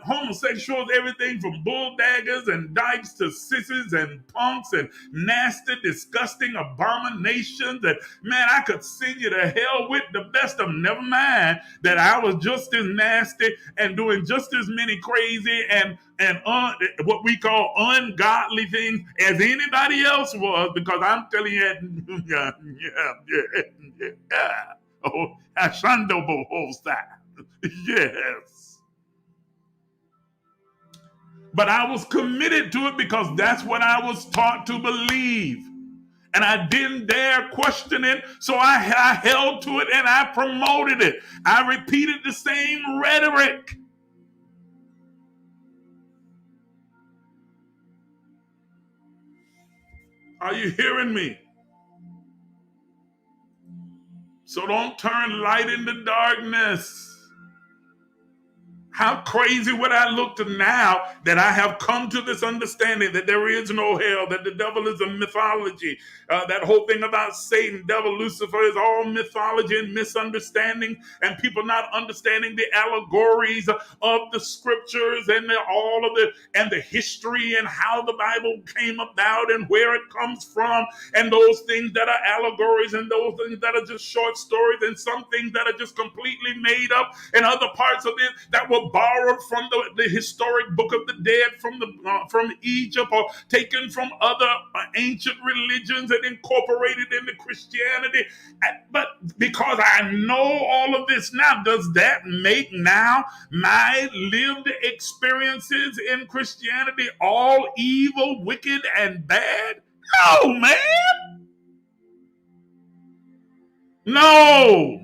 homosexuals everything from bulldaggers and dykes to sissies and punks and nasty, disgusting abominations. And man, I could send you to hell with the best of them. Never mind that I was just as nasty and doing just as many crazy and what we call ungodly things as anybody else was, because I'm telling you, yeah. Oh, Ashando Bohosa. Yes. But I was committed to it because that's what I was taught to believe. And I didn't dare question it, so I held to it and I promoted it. I repeated the same rhetoric. Are you hearing me? So don't turn light into darkness. How crazy would I look to now that I have come to this understanding that there is no hell, that the devil is a mythology. That whole thing about Satan, devil, Lucifer is all mythology and misunderstanding, and people not understanding the allegories of the scriptures and all of the history and how the Bible came about and where it comes from, and those things that are allegories and those things that are just short stories and some things that are just completely made up, and other parts of it that were borrowed from the historic Book of the Dead from Egypt, or taken from other ancient religions and incorporated into Christianity. But because I know all of this now, does that make now my lived experiences in Christianity all evil, wicked, and bad? No, man. No.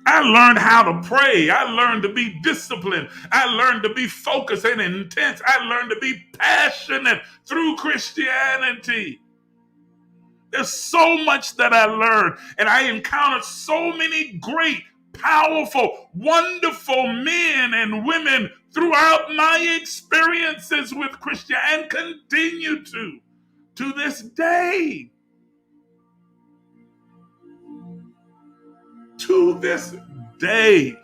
I learned how to pray. I learned to be disciplined. I learned to be focused and intense. I learned to be passionate through Christianity. There's so much that I learned, and I encountered so many great, powerful, wonderful men and women throughout my experiences with Christianity, and continue to this day. To this day,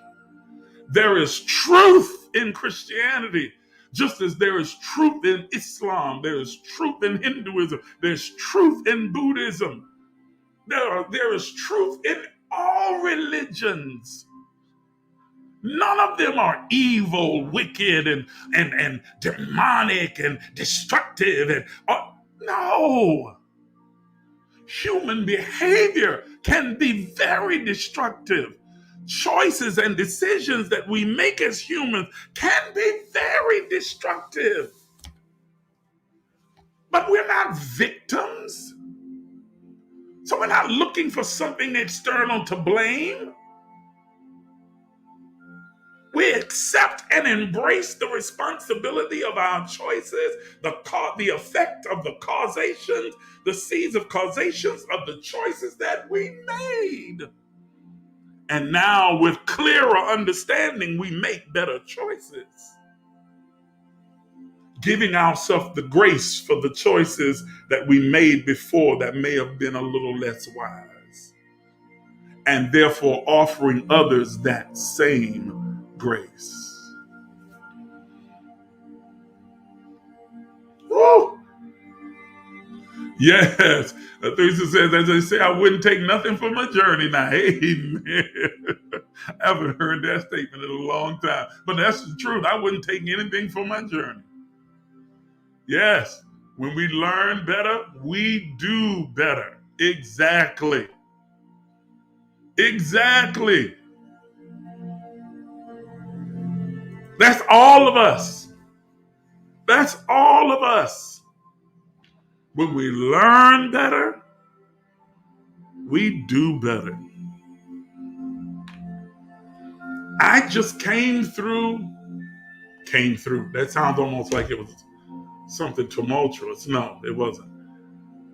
there is truth in Christianity, just as there is truth in Islam, there is truth in Hinduism, there's truth in Buddhism. There is truth in all religions. None of them are evil, wicked, and demonic and destructive. No. Human behavior can be very destructive. Choices and decisions that we make as humans can be very destructive. But we're not victims. So we're not looking for something external to blame. We accept and embrace the responsibility of our choices, the effect of the causations, the seeds of causations of the choices that we made. And now, with clearer understanding, we make better choices, giving ourselves the grace for the choices that we made before that may have been a little less wise, and therefore offering others that same grace. Woo! Yes, Teresa says, as I say, I wouldn't take nothing for my journey now. Amen. I haven't heard that statement in a long time, but that's the truth. I wouldn't take anything for my journey. Yes, when we learn better, we do better. Exactly. Exactly. That's all of us. That's all of us. When we learn better, we do better. I just came through. That sounds almost like it was something tumultuous. No, it wasn't.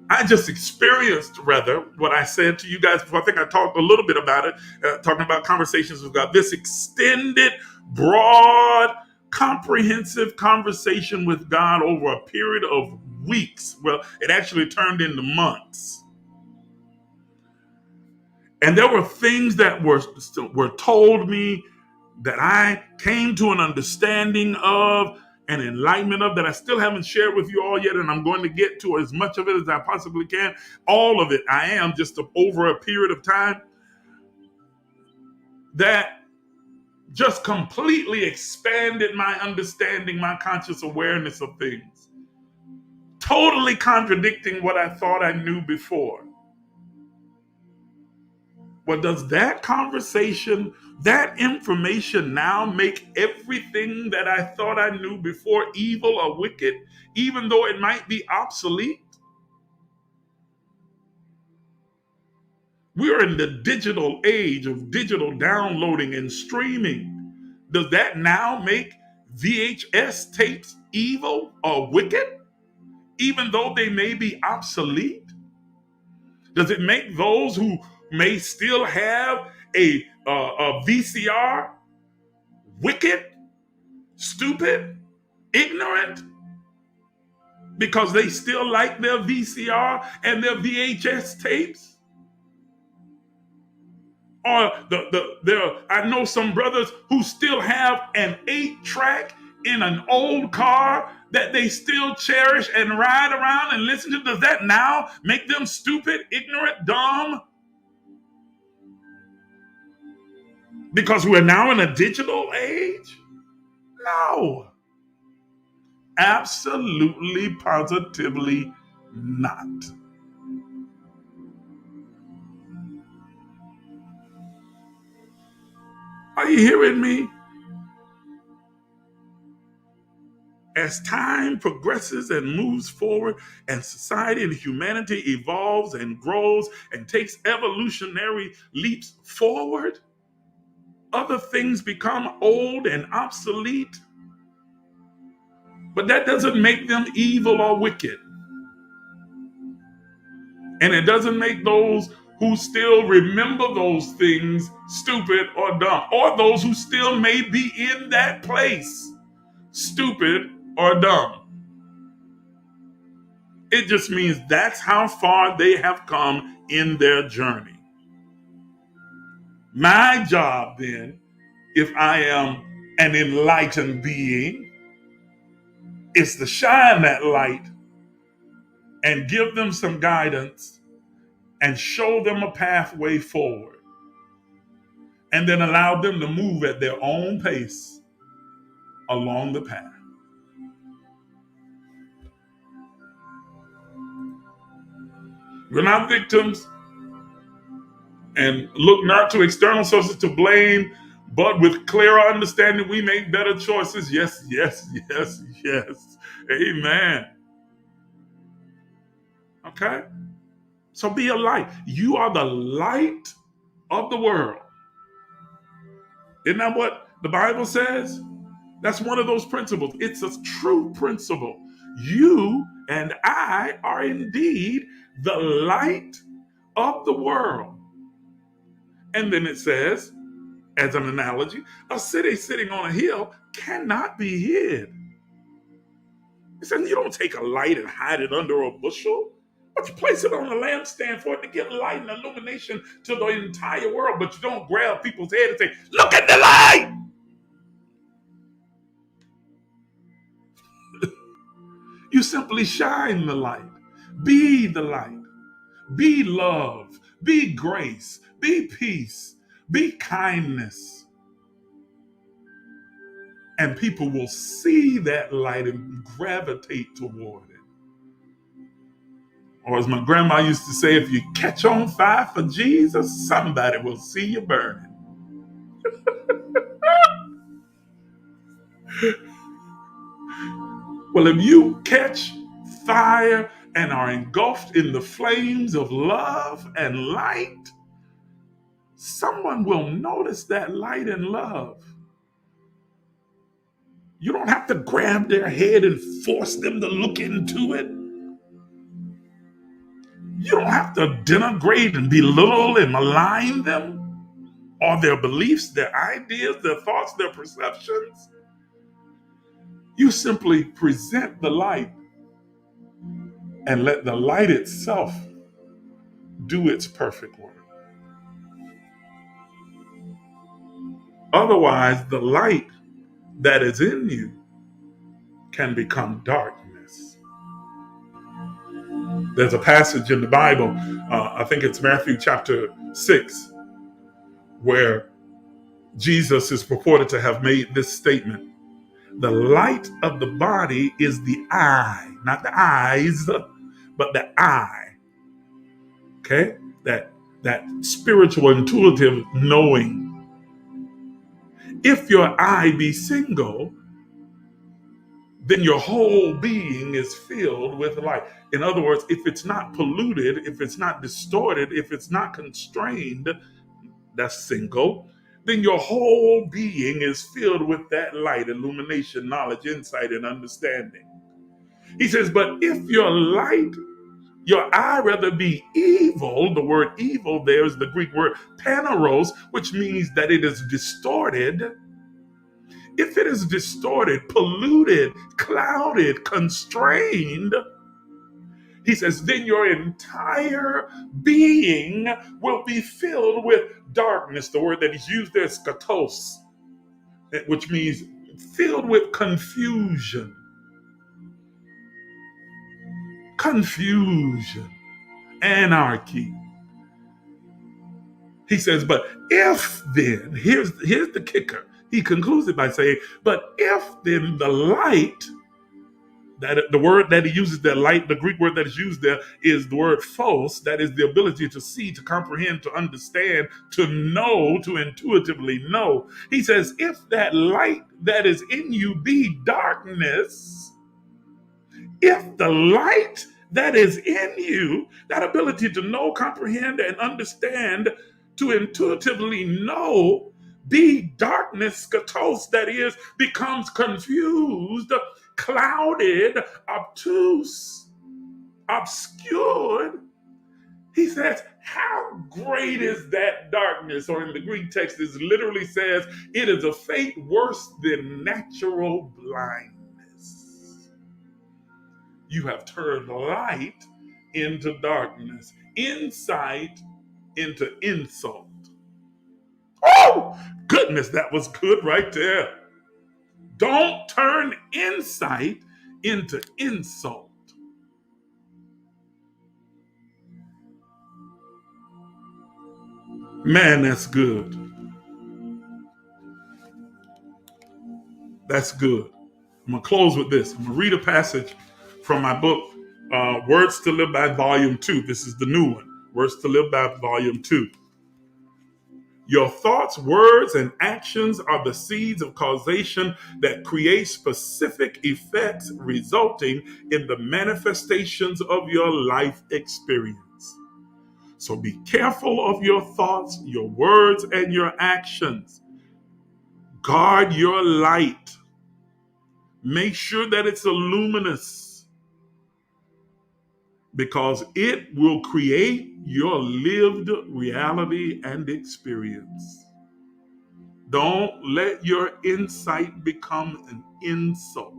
I just experienced, rather, what I said to you guys before. I think I talked a little bit about it, talking about conversations with God. This extended, broad, comprehensive conversation with God over a period of weeks. Well, it actually turned into months. And there were things that were told me that I came to an understanding of, an enlightenment of, that I still haven't shared with you all yet, and I'm going to get to as much of it as I possibly can. All of it, I am, just over a period of time, that just completely expanded my understanding, my conscious awareness of things, totally contradicting what I thought I knew before. Well, does that conversation, that information now make everything that I thought I knew before evil or wicked, even though it might be obsolete? We're in the digital age of digital downloading and streaming. Does that now make VHS tapes evil or wicked, even though they may be obsolete? Does it make those who may still have a VCR wicked, stupid, ignorant, because they still like their VCR and their VHS tapes? Or I know some brothers who still have an 8-track in an old car that they still cherish and ride around and listen to. Does that now make them stupid, ignorant, dumb? Because we're now in a digital age? No. Absolutely, positively not. Are you hearing me? As time progresses and moves forward, and society and humanity evolves and grows and takes evolutionary leaps forward, other things become old and obsolete. But that doesn't make them evil or wicked. And it doesn't make those who still remember those things stupid or dumb, or those who still may be in that place stupid or dumb. It just means that's how far they have come in their journey. My job then, if I am an enlightened being, is to shine that light and give them some guidance and show them a pathway forward, and then allow them to move at their own pace along the path. We're not victims, and look not to external sources to blame, but with clearer understanding we make better choices. Yes, yes, yes, yes. Amen. Okay? So be a light. You are the light of the world. Isn't that what the Bible says? That's one of those principles. It's a true principle. You and I are indeed the light of the world. And then it says, as an analogy, a city sitting on a hill cannot be hid. It says you don't take a light and hide it under a bushel, but you place it on a lampstand for it to give light and illumination to the entire world. But you don't grab people's head and say, look at the light. You simply shine the light. Be the light. Be love. Be grace. Be peace. Be kindness. And people will see that light and gravitate toward it. Or as my grandma used to say, if you catch on fire for Jesus, somebody will see you burning. Well, if you catch fire and are engulfed in the flames of love and light, someone will notice that light and love. You don't have to grab their head and force them to look into it. You don't have to denigrate and belittle and malign them or their beliefs, their ideas, their thoughts, their perceptions. You simply present the light and let the light itself do its perfect work. Otherwise, the light that is in you can become darkness. There's a passage in the Bible, I think it's Matthew chapter 6, where Jesus is purported to have made this statement. The light of the body is the eye, not the eyes, but the eye. Okay? That spiritual, intuitive knowing. If your eye be single, then your whole being is filled with light. In other words, if it's not polluted, if it's not distorted, if it's not constrained, that's single, then your whole being is filled with that light, illumination, knowledge, insight, and understanding. He says, but if your light, your eye rather be evil, the word evil there is the Greek word paneros, which means that it is distorted. if it is distorted, polluted, clouded, constrained, he says, then your entire being will be filled with darkness. The word that is used there is skatos, which means filled with confusion. Confusion, anarchy. He says, but if then, here's the kicker. He concludes it by saying, but if then the light, that the word that he uses there, light, the Greek word that is used there is the word phos, that is the ability to see, to comprehend, to understand, to know, to intuitively know. He says, if that light that is in you be darkness, if the light that is in you, that ability to know, comprehend, and understand, to intuitively know, be darkness, skatos, that is, becomes confused, clouded, obtuse, obscured. He says, how great is that darkness? Or in the Greek text, it literally says, it is a fate worse than natural blindness. You have turned light into darkness, insight into insult. Oh, goodness, that was good right there. Don't turn insight into insult. Man, that's good. That's good. I'm going to close with this. I'm going to read a passage from my book, Words to Live By, Volume 2. This is the new one, Words to Live By, Volume 2. Your thoughts, words, and actions are the seeds of causation that create specific effects resulting in the manifestations of your life experience. So be careful of your thoughts, your words, and your actions. Guard your light. Make sure that it's luminous, because it will create your lived reality and experience. Don't let your insight become an insult.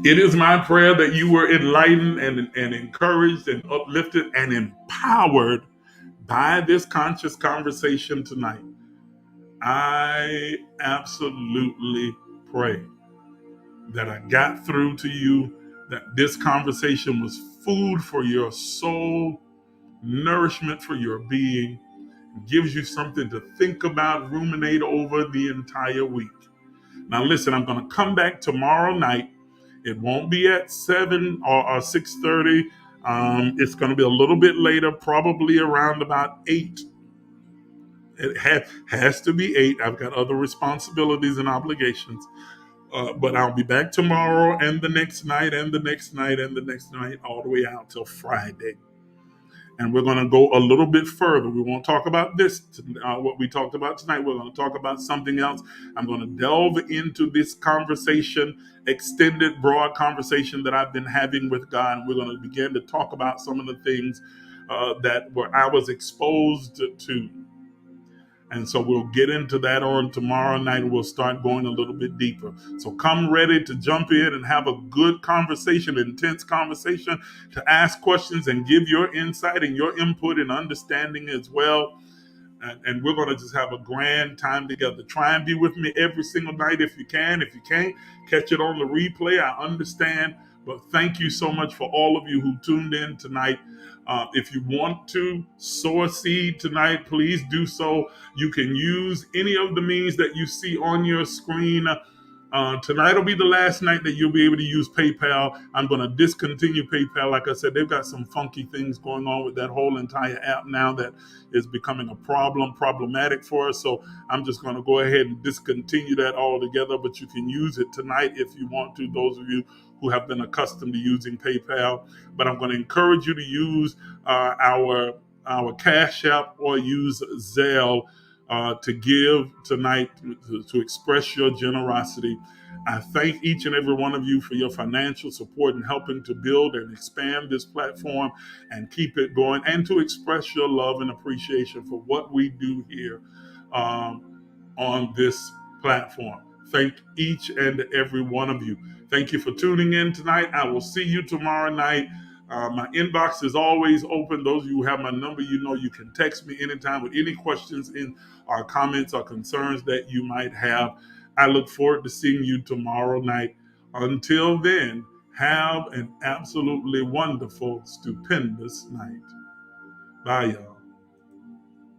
It is my prayer that you were enlightened and encouraged and uplifted and empowered by this conscious conversation tonight. I absolutely pray that I got through to you, that this conversation was food for your soul, nourishment for your being, gives you something to think about, ruminate over the entire week. Now listen, I'm going to come back tomorrow night. It won't be at 7 or 6:30. It's going to be a little bit later, probably around about 8. It has to be 8. I've got other responsibilities and obligations. But I'll be back tomorrow and the next night and the next night and the next night, all the way out till Friday. And we're going to go a little bit further. We won't talk about this, what we talked about tonight. We're going to talk about something else. I'm going to delve into this conversation, extended, broad conversation that I've been having with God. And we're going to begin to talk about some of the things that I was exposed to. And so we'll get into that on tomorrow night. We'll start going a little bit deeper. So come ready to jump in and have a good conversation, intense conversation, to ask questions and give your insight and your input and understanding as well. And we're going to just have a grand time together. Try and be with me every single night if you can. If you can't, catch it on the replay. I understand. But thank you so much for all of you who tuned in tonight. If you want to sow a seed tonight, please do so. You can use any of the means that you see on your screen. Tonight will be the last night that you'll be able to use PayPal. I'm going to discontinue PayPal. Like I said, they've got some funky things going on with that whole entire app now that is becoming a problematic for us. So I'm just going to go ahead and discontinue that altogether. But you can use it tonight if you want to, those of you who have been accustomed to using PayPal. But I'm going to encourage you to use our Cashapp or use Zelle. to give tonight, to express your generosity. I thank each and every one of you for your financial support and helping to build and expand this platform and keep it going, and to express your love and appreciation for what we do here on this platform. Thank each and every one of you. Thank you for tuning in tonight. I will see you tomorrow night. My inbox is always open. Those of you who have my number, you know you can text me anytime with any questions in our comments or concerns that you might have. I look forward to seeing you tomorrow night. Until then, have an absolutely wonderful, stupendous night. Bye, y'all.